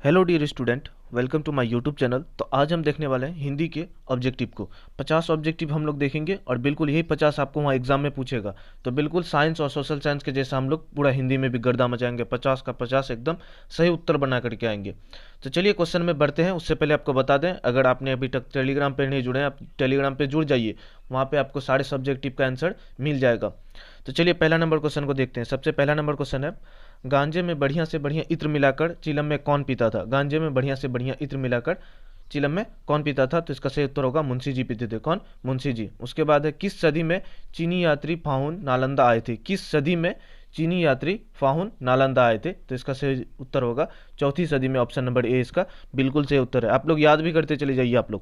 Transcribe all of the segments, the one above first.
Hello dear student, welcome to my YouTube channel. तो आज हम देखने वाले हैं हिंदी के ऑब्जेक्टिव को। 50 ऑब्जेक्टिव हम लोग देखेंगे और बिल्कुल यही 50 आपको वहाँ एग्जाम में पूछेगा। तो बिल्कुल साइंस और सोशल साइंस के जैसा हम लोग पूरा हिंदी में भी गर्दा मचाएंगे, 50 का 50 एकदम सही उत्तर बना करके आएंगे। तो चलिए क्वेश्चन में बढ़ते हैं। उससे पहले आपको बता दें, अगर आपने अभी तक टेलीग्राम पर नहीं जुड़े हैं, आप टेलीग्राम पर जुड़ जाइए। वहाँ पर आपको सारे सब्जेक्टिव का आंसर मिल जाएगा। तो चलिए पहला नंबर क्वेश्चन को देखते हैं। सबसे पहला नंबर क्वेश्चन है, गांजे में बढ़िया से बढ़िया इत्र मिलाकर चिलम में कौन पीता था। गांजे में बढ़िया से बढ़िया इत्र मिलाकर चिलम में कौन पीता था? तो इसका सही उत्तर होगा मुंशी जी पीते थे। कौन? मुंशी जी। उसके बाद है, किस सदी में चीनी यात्री फाहुन नालंदा आए थे। किस सदी में चीनी यात्री फाहुन नालंदा आए थे? तो इसका सही उत्तर होगा चौथी सदी में। ऑप्शन नंबर ए इसका बिल्कुल सही उत्तर है। आप लोग याद भी करते चले जाइए आप लोग।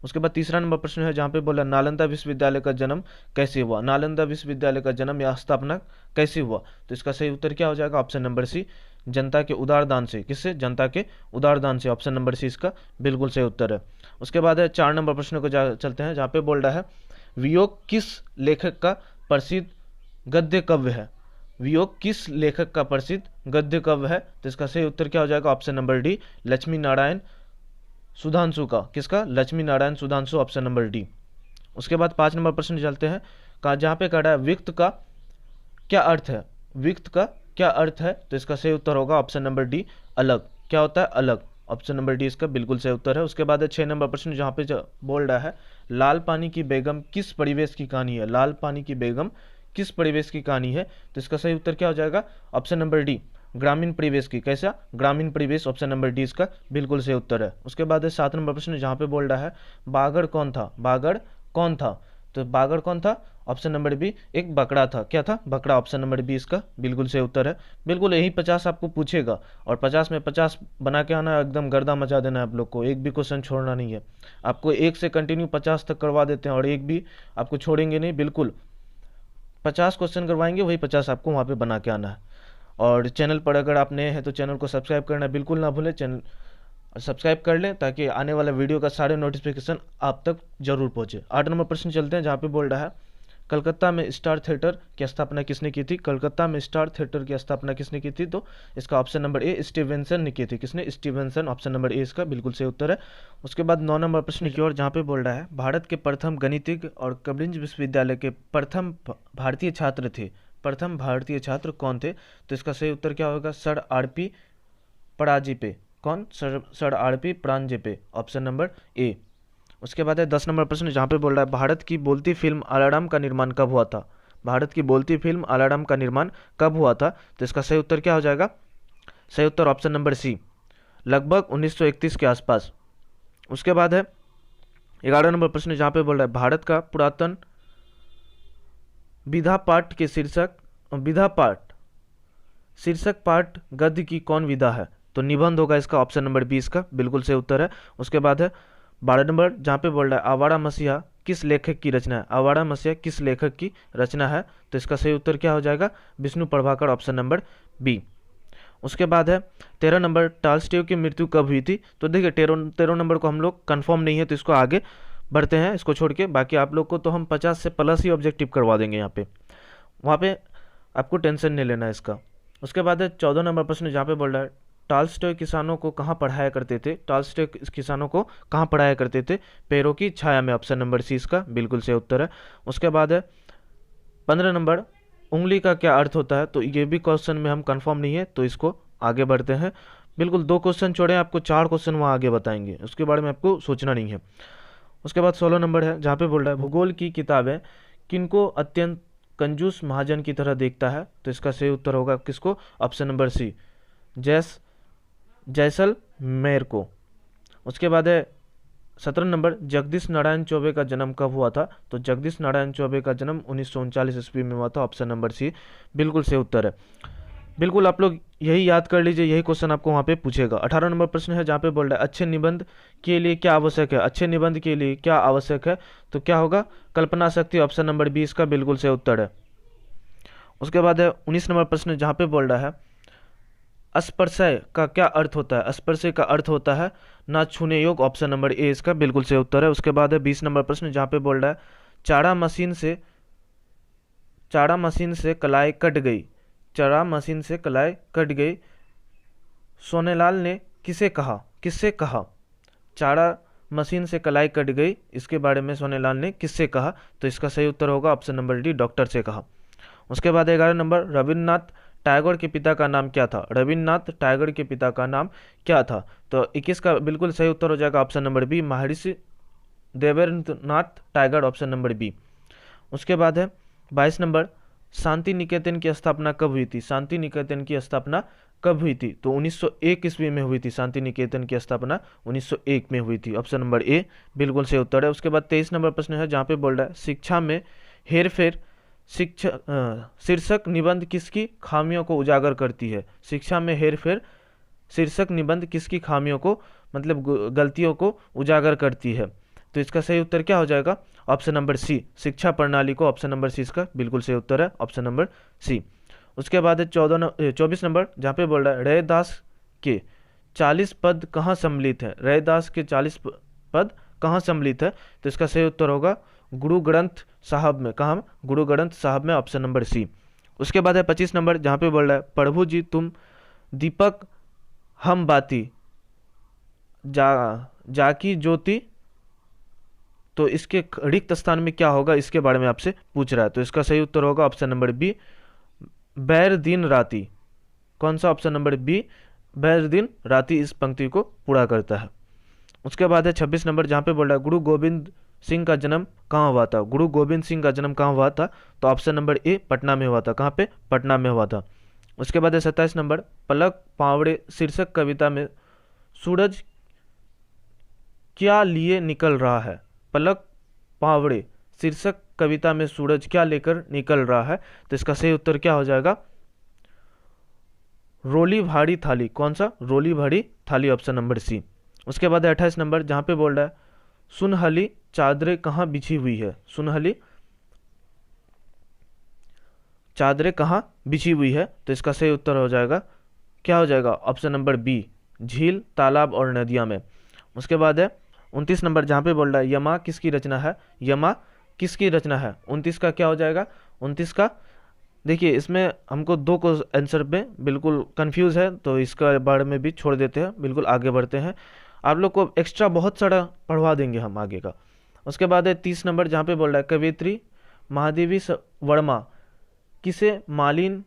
उसके बाद तीसरा नंबर प्रश्न है, जहाँ पे बोला नालंदा विश्वविद्यालय का जन्म कैसे हुआ। नालंदा विश्वविद्यालय का जन्म या स्थापना कैसे हुआ? तो इसका सही उत्तर क्या हो जाएगा? ऑप्शन नंबर सी, जनता के उदार दान से। किससे? जनता के उदार दान से। ऑप्शन नंबर सी इसका बिल्कुल सही उत्तर है। उसके बाद है 4 नंबर प्रश्न को चलते हैं, जहाँ पे बोल रहा है वियोग किस लेखक का प्रसिद्ध गद्य काव्य है। वियोग किस लेखक का प्रसिद्ध गद्य काव्य है? तो इसका सही उत्तर क्या हो जाएगा? Option number D, Lakshmi Narayan Sudhanshu का। किसका? Lakshmi Narayan Sudhanshu. Option number D. उसके बाद 5 नंबर प्रश्न चलते हैं, कहा जहाँ पे कह रहा है विक्त का क्या अर्थ है। विक्त का क्या अर्थ है? तो इसका सही उत्तर होगा ऑप्शन नंबर डी, अलग। क्या होता है? अलग। ऑप्शन नंबर डी इसका बिल्कुल सही उत्तर है। उसके बाद है 6 नंबर प्रश्न, जहाँ पे बोल रहा है लाल पानी की बेगम किस परिवेश की कहानी है। लाल पानी की बेगम किस परिवेश की कहानी है? तो इसका सही उत्तर क्या हो जाएगा? ऑप्शन नंबर डी, ग्रामीण परिवेश की। कैसा? ग्रामीण परिवेश। ऑप्शन नंबर डी इसका बिल्कुल सही उत्तर है। उसके बाद है 7 नंबर प्रश्न, जहाँ पे बोल रहा है बागड़ कौन था। बागड़ कौन था? तो बागड़ कौन था? ऑप्शन नंबर बी, एक बकरा था। क्या था? बकरा। ऑप्शन नंबर बी इसका बिल्कुल सही उत्तर है। बिल्कुल यही 50 आपको पूछेगा और 50 में 50 बना के आना, एकदम गर्दा मचा देना है आप लोग को। एक भी क्वेश्चन छोड़ना नहीं है आपको। एक से कंटिन्यू 50 तक करवा देते हैं और एक भी आपको छोड़ेंगे नहीं। बिल्कुल 50 क्वेश्चन करवाएंगे, वही 50 आपको वहाँ पे बना के आना है। और चैनल पर अगर आप नए हैं तो चैनल को सब्सक्राइब करना बिल्कुल ना भूलें। चैनल सब्सक्राइब कर लें ताकि आने वाला वीडियो का सारे नोटिफिकेशन आप तक जरूर पहुंचे। 8 नंबर प्रश्न चलते हैं, जहाँ पे बोल रहा है कलकत्ता में स्टार थिएटर की स्थापना किसने की थी। कलकत्ता में स्टार थिएटर की स्थापना किसने की थी? तो इसका ऑप्शन नंबर ए, स्टीवेंसन ने की थी। किसने? स्टीवेंसन। ऑप्शन नंबर ए इसका बिल्कुल सही उत्तर है। उसके बाद 9 नंबर प्रश्न की ओर, जहाँ पे बोल रहा है भारत के प्रथम गणितज्ञ और कम्ब्रिज विश्वविद्यालय के प्रथम भारतीय छात्र थे। प्रथम भारतीय छात्र कौन थे? तो इसका सही उत्तर क्या होगा? Sir R P. परांजीपे। कौन? Sir R P. Paranjpe. Option number A. उसके बाद है 10 नंबर प्रश्न, जहाँ पे बोल रहा है भारत की बोलती फिल्म अलाराम का निर्माण कब हुआ था। भारत की बोलती फिल्म अलाराम का निर्माण कब हुआ था? तो इसका सही उत्तर क्या हो जाएगा? सही उत्तर ऑप्शन नंबर सी, लगभग 1931 के आसपास। उसके बाद है 11 नंबर प्रश्न, जहाँ पे बोल रहा है भारत का पुरातन विधा पाठ के शीर्षक पाठ गद्य की कौन विधा है? तो निबंध होगा इसका। ऑप्शन नंबर बी इसका बिल्कुल सही उत्तर है। उसके बाद है 12 नंबर, जहाँ पे बोल रहा है आवारा मसीहा किस लेखक की रचना है। आवारा मसीहा किस लेखक की रचना है? तो इसका सही उत्तर क्या हो जाएगा? Vishnu Prabhakar. Option number B. उसके बाद है 13 नंबर, टॉल्स्टॉय की मृत्यु कब हुई थी। तो देखिए 13 नंबर को हम लोग कंफर्म नहीं है, तो इसको आगे बढ़ते हैं, इसको छोड़ के। बाकी आप लोग को तो हम 50 से प्लस ही ऑब्जेक्टिव करवा देंगे यहाँ पे, वहाँ पे आपको टेंशन नहीं लेना है इसका। उसके बाद है 14 नंबर प्रश्न, जहाँ पे बोल रहा है टॉल्स्टॉय किसानों को कहाँ पढ़ाया करते थे। टॉल्स्टॉय किसानों को कहाँ पढ़ाया करते थे? पेड़ों की छाया में। ऑप्शन नंबर सी इसका बिल्कुल सही उत्तर है। उसके बाद है 15 नंबर, उंगली का क्या अर्थ होता है। तो ये भी क्वेश्चन में हम कंफर्म नहीं है, तो इसको आगे बढ़ते हैं। बिल्कुल 2 क्वेश्चन छोड़े, आपको 4 क्वेश्चन वहाँ आगे बताएंगे, उसके बारे में आपको सोचना नहीं है। उसके बाद 16 नंबर है, जहाँ पे बोल रहा है भूगोल की किताबें किनको अत्यंत कंजूस महाजन की तरह देखता है। तो इसका सही उत्तर होगा किसको? ऑप्शन नंबर सी, जैसलमेर को। उसके बाद है 17 नंबर, जगदीश नारायण चौबे का जन्म कब हुआ था। तो जगदीश नारायण चौबे का जन्म 1939 ईस्वी में हुआ था। ऑप्शन नंबर सी बिल्कुल सही उत्तर है। बिल्कुल आप लोग यही याद कर लीजिए, यही क्वेश्चन आपको वहाँ पे पूछेगा। 18 नंबर प्रश्न है, जहाँ पे बोल रहा है अच्छे निबंध के लिए क्या आवश्यक है। अच्छे निबंध के लिए क्या आवश्यक है? तो क्या होगा? कल्पना शक्ति। ऑप्शन नंबर बी इसका बिल्कुल सही उत्तर है। उसके बाद है 19 नंबर प्रश्न, जहाँ पे बोल रहा है स्पर्शय का क्या अर्थ होता है। स्पर्शय का अर्थ होता है ना छूने योग। ऑप्शन नंबर ए इसका बिल्कुल सही उत्तर है। उसके बाद है 20 नंबर प्रश्न, जहाँ पे बोल रहा है चारा मशीन से कलाई कट गई। सोनेलाल ने किसे कहा, किससे कहा? चारा मशीन से कलाई कट गई, इसके बारे में सोनेलाल ने किससे कहा? तो इसका सही उत्तर होगा ऑप्शन नंबर डी, डॉक्टर से कहा। उसके बाद 11 नंबर, रविन्द्रनाथ टैगोर के पिता का नाम क्या था? रविन्द्रनाथ टैगोर के पिता का नाम क्या था? तो 21 का बिल्कुल सही उत्तर हो जाएगा option number B, Maharshi Devendranath Tagore, option number B. उसके बाद है 22 नंबर, शांति निकेतन की स्थापना कब हुई थी? शांति निकेतन की स्थापना कब हुई थी? तो 1901 ईस्वी में हुई थी। शांति निकेतन की स्थापना 1901 में हुई थी, ऑप्शन नंबर ए बिल्कुल सही उत्तर है। उसके बाद 23 नंबर प्रश्न है जहाँ पे बोल रहा है शिक्षा में हेरफेर शीर्षक निबंध किसकी खामियों को उजागर करती है? शिक्षा में हेरफेर शीर्षक निबंध किसकी खामियों को, मतलब गलतियों को उजागर करती है? तो इसका सही उत्तर क्या हो जाएगा? ऑप्शन नंबर सी, शिक्षा प्रणाली को, ऑप्शन नंबर सी इसका बिल्कुल सही उत्तर है, ऑप्शन नंबर सी। उसके बाद है 24 नंबर जहाँ पे बोल रहा है रैदास के 40 पद कहाँ सम्मिलित है? रैदास के 40 पद कहाँ सम्मिलित है? तो इसका सही उत्तर होगा गुरु ग्रंथ साहब में। कहाँ? गुरु ग्रंथ साहब में, ऑप्शन नंबर सी। उसके बाद है 25 नंबर जहाँ पे बोल रहा है प्रभु जी तुम दीपक हम बाती जाकी ज्योति, तो इसके रिक्त स्थान में क्या होगा, इसके बारे में आपसे पूछ रहा है। तो इसका सही उत्तर होगा ऑप्शन नंबर बी, बैर दिन राती। कौन सा? ऑप्शन नंबर बी, बैर दिन राती इस पंक्ति को पूरा करता है। उसके बाद है 26 नंबर जहाँ पे बोल रहा है गुरु गोविंद सिंह का जन्म कहाँ हुआ था? गुरु गोविंद सिंह का जन्म कहाँ हुआ था? तो ऑप्शन नंबर ए, पटना में हुआ था। कहाँ पे? पटना में हुआ था। उसके बाद है 27 नंबर, पलक पावड़े शीर्षक कविता में सूरज क्या लिए निकल रहा है? पलक पावड़े शीर्षक कविता में सूरज क्या लेकर निकल रहा है? तो इसका सही उत्तर क्या हो जाएगा? रोली भारी थाली। कौन सा? रोली भारी थाली, ऑप्शन नंबर सी। उसके बाद 28 नंबर जहाँ पे बोल रहा है सुनहली चादरें कहाँ बिछी हुई है? सुनहली चादरें कहाँ बिछी हुई है? तो इसका सही उत्तर हो जाएगा, क्या हो जाएगा? ऑप्शन नंबर बी, झील, तालाब और नदियाँ में। उसके बाद है 29 नंबर जहाँ पे बोल रहा है यमा किसकी रचना है? यमा किसकी रचना है? 29 का क्या हो जाएगा? 29 का देखिए इसमें हमको दो को आंसर में बिल्कुल कंफ्यूज है, तो इसका बारे में भी छोड़ देते हैं, बिल्कुल आगे बढ़ते हैं। आप लोग को एक्स्ट्रा बहुत सारा पढ़वा देंगे हम आगे का। उसके बाद है 30 नंबर जहाँ पे बोल रहा है कवियत्री महादेवी वर्मा किसे मालिन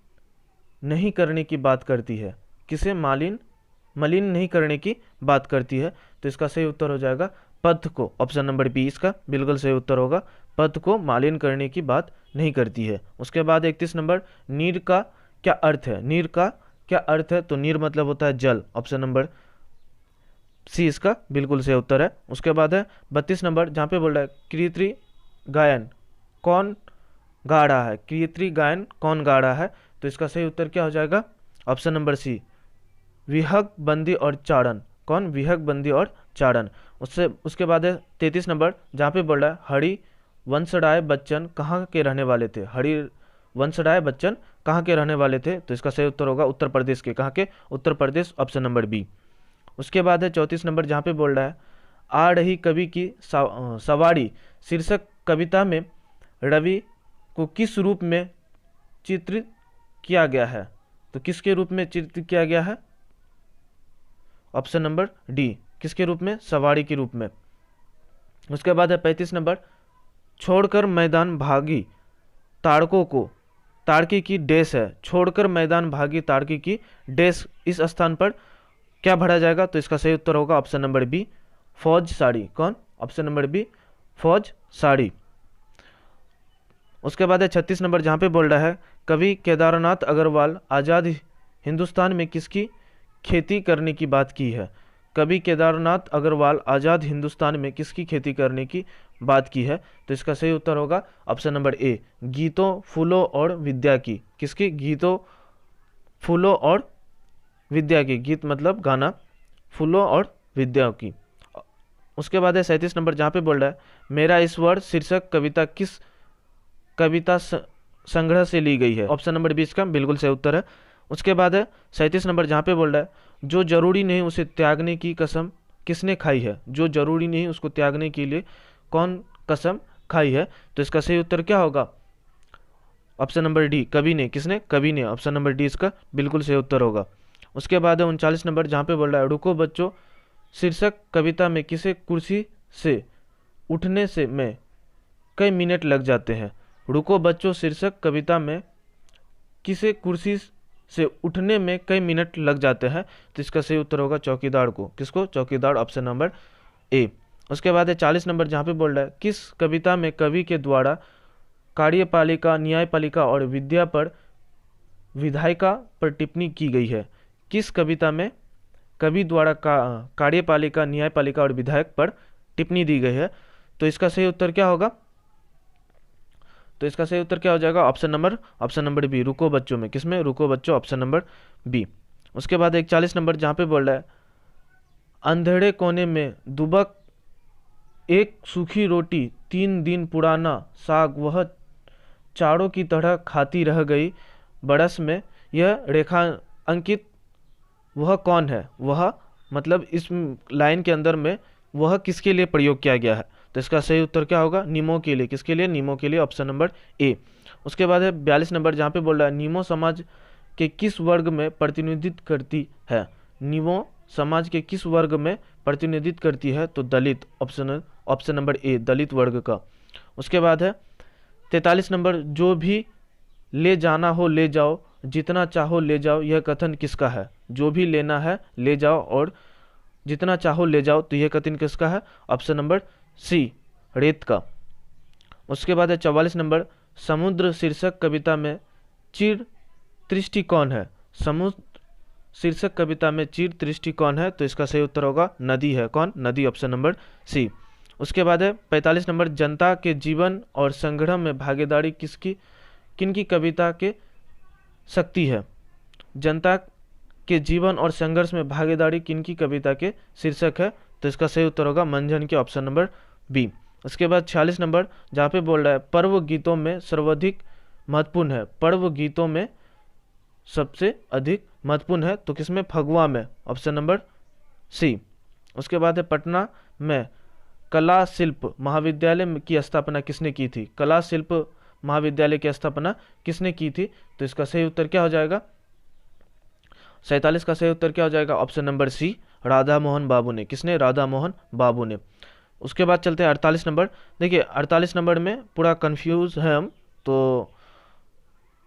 नहीं करने की बात करती है? किसे मलिन नहीं करने की बात करती है? तो इसका सही उत्तर हो जाएगा पद को, ऑप्शन नंबर बी इसका बिल्कुल सही उत्तर होगा, पद को मालिन करने की बात नहीं करती है। उसके बाद 31 नंबर, नीर का क्या अर्थ है? नीर का क्या अर्थ है? तो नीर मतलब होता है जल, ऑप्शन नंबर सी इसका बिल्कुल सही उत्तर है। उसके बाद है 32 नंबर जहाँ पे बोल रहा है कीर्ति गायन कौन गा रहा है? कीर्ति गायन कौन गा रहा है? तो इसका सही उत्तर क्या हो जाएगा? ऑप्शन नंबर सी, विहग बंदी और चारण। कौन? विहग बंदी और चारण। उसके बाद है 33 नंबर जहाँ पे बोल रहा है हरि वंशराय बच्चन कहाँ के रहने वाले थे? हरि वंशराय बच्चन कहाँ के रहने वाले थे? तो इसका सही उत्तर होगा उत्तर प्रदेश के। कहाँ के? Uttar Pradesh, option number B. उसके बाद है 34 नंबर जहाँ पे बोल रहा है आ रही कवि की सवारी शीर्षक कविता में रवि को किस रूप में चित्रित किया गया है? तो किसके रूप में चित्रित किया गया है? ऑप्शन नंबर डी, किसके रूप में? सवारी के रूप में। उसके बाद है 35 नंबर, छोड़कर मैदान भागी ताड़कों को ताड़की की डैश है। छोड़कर मैदान भागी ताड़की की डैश, इस स्थान पर क्या भरा जाएगा? तो इसका सही उत्तर होगा ऑप्शन नंबर बी, फौज साड़ी। कौन? ऑप्शन नंबर बी, फौज साड़ी। उसके बाद है 36 नंबर जहाँ पे बोल रहा है कवि केदारनाथ अग्रवाल आज़ाद हिंदुस्तान में किसकी खेती करने की बात की है? कवि केदारनाथ अग्रवाल आज़ाद हिंदुस्तान में किसकी खेती करने की बात की है? तो इसका सही उत्तर होगा ऑप्शन नंबर ए, गीतों फूलों और विद्या की। किसकी? गीतों फूलों और विद्या की। गीत मतलब गाना, फूलों और विद्या की। उसके बाद है 37 नंबर जहाँ पे बोल रहा है मेरा ईश्वर शीर्षक कविता किस कविता संग्रह से ली गई है? ऑप्शन नंबर 20 का बिल्कुल सही उत्तर है। उसके बाद है 37 नंबर जहाँ पे बोल रहा है जो जरूरी नहीं उसे त्यागने की कसम किसने खाई है? जो जरूरी नहीं उसको त्यागने के लिए कौन कसम खाई है? तो इसका सही उत्तर क्या होगा? ऑप्शन नंबर डी, कवि ने। किसने? कवि ने, ऑप्शन नंबर डी इसका बिल्कुल सही उत्तर होगा। उसके बाद है 39 नंबर, जहाँ पे बोल रहा है रुको बच्चों शीर्षक कविता में किसे कुर्सी से उठने से में कई मिनट लग जाते हैं। रुको बच्चों शीर्षक कविता में किसे कुर्सी से उठने में कई मिनट लग जाते हैं, तो इसका सही उत्तर होगा चौकीदार को। किसको? चौकीदार, ऑप्शन नंबर ए। उसके बाद है 40 नंबर, जहाँ पे बोल रहा है किस कविता में कवि के द्वारा कार्यपालिका, न्यायपालिका और विद्या पर विधायिका पर टिप्पणी की गई है। किस कविता में कवि द्वारा कार्यपालिका, न्यायपालिका और विधायक पर टिप्पणी दी गई है, तो इसका सही उत्तर क्या होगा? तो इसका सही उत्तर क्या हो जाएगा? ऑप्शन नंबर बी, रुको बच्चों में। किसमें? रुको बच्चों, ऑप्शन नंबर बी। उसके बाद 41 नंबर, जहाँ पे बोल रहा है अंधेरे कोने में दुबक एक सूखी रोटी, 3 दिन पुराना साग वह चारों की तरह खाती रह गई बरस में, यह रेखा अंकित वह कौन है? वह मतलब इस लाइन के अंदर में वह किसके लिए प्रयोग किया गया है, तो इसका सही उत्तर क्या होगा? नीमो के लिए। किसके लिए? नीमो के लिए, ऑप्शन नंबर ए। उसके बाद है 42 नंबर, जहाँ पे बोल रहा है नीमो समाज के किस वर्ग में प्रतिनिधित्व करती है? नीमो समाज के किस वर्ग में प्रतिनिधित्व करती है? तो दलित, ऑप्शन नंबर ए, दलित वर्ग का। उसके बाद है 43 नंबर, जो भी ले जाना हो ले जाओ, जितना चाहो ले जाओ, यह कथन किसका है? जो भी लेना है ले जाओ और जितना चाहो ले जाओ, तो यह कथन किसका है? ऑप्शन नंबर सी, रेत का। उसके बाद है 44 नंबर, समुद्र शीर्षक कविता में चिर दृष्टि कौन है? समुद्र शीर्षक कविता में चिर दृष्टि कौन है? तो इसका सही उत्तर होगा नदी है। कौन? नदी, ऑप्शन नंबर सी। उसके बाद है 45 नंबर, जनता के जीवन और संग्राम में भागीदारी किनकी कविता के शक्ति है? जनता के जीवन और संघर्ष में भागीदारी किनकी कविता के शीर्षक है? तो इसका सही उत्तर होगा मंझन के, ऑप्शन नंबर बी। उसके बाद 46 नंबर, जहाँ पे बोल रहा है पर्व गीतों में सर्वाधिक महत्वपूर्ण है। पर्व गीतों में सबसे अधिक महत्वपूर्ण है, तो किसमें? फगुआ में, ऑप्शन नंबर सी। उसके बाद है पटना में कला शिल्प महाविद्यालय की स्थापना किसने की थी? कला शिल्प महाविद्यालय की स्थापना किसने की थी? तो इसका सही उत्तर क्या हो जाएगा? 47 का सही उत्तर क्या हो जाएगा? Option number C, Radha Mohan Babu ने। किसने? राधा मोहन बाबू ने। उसके बाद चलते हैं 48 नंबर। देखिए 48 नंबर में पूरा कंफ्यूज है हम, तो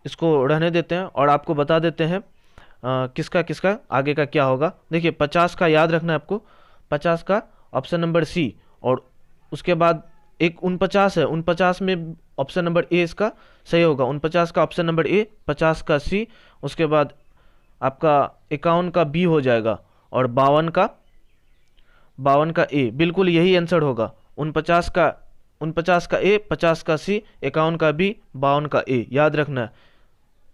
इसको रहने देते हैं और आपको बता देते हैं किसका किसका आगे का क्या होगा। देखिए 50 का याद रखना है आपको, 50 का ऑप्शन नंबर सी, और उसके बाद एक 49 है, 49 में ऑप्शन नंबर ए इसका सही होगा। 49 का ऑप्शन नंबर ए, 50 का सी, उसके बाद आपका 51 का बी हो जाएगा और 52 का ए, बिल्कुल यही आंसर होगा। 49 का ए, 50 का सी, 51 का बी, 52 का ए, याद रखना है।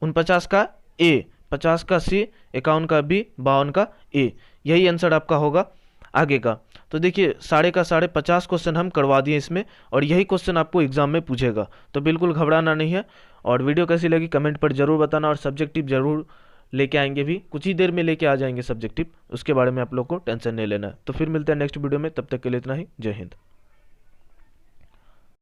49 का ए, 50 का सी, 51 का बी, 52 का ए, यही आंसर आपका होगा आगे का। तो देखिए साढ़े का साढ़े 50 क्वेश्चन हम करवा दिए इसमें, और यही क्वेश्चन आपको एग्जाम में पूछेगा, तो बिल्कुल घबराना नहीं है। और वीडियो कैसी लगी कमेंट पर जरूर बताना, और सब्जेक्टिव जरूर लेके आएंगे, भी कुछ ही देर में लेके आ जाएंगे सब्जेक्टिव, उसके बारे में आप लोग को टेंशन नहीं लेना है। तो फिर मिलते हैं नेक्स्ट वीडियो में, तब तक के लिए इतना ही। जय हिंद।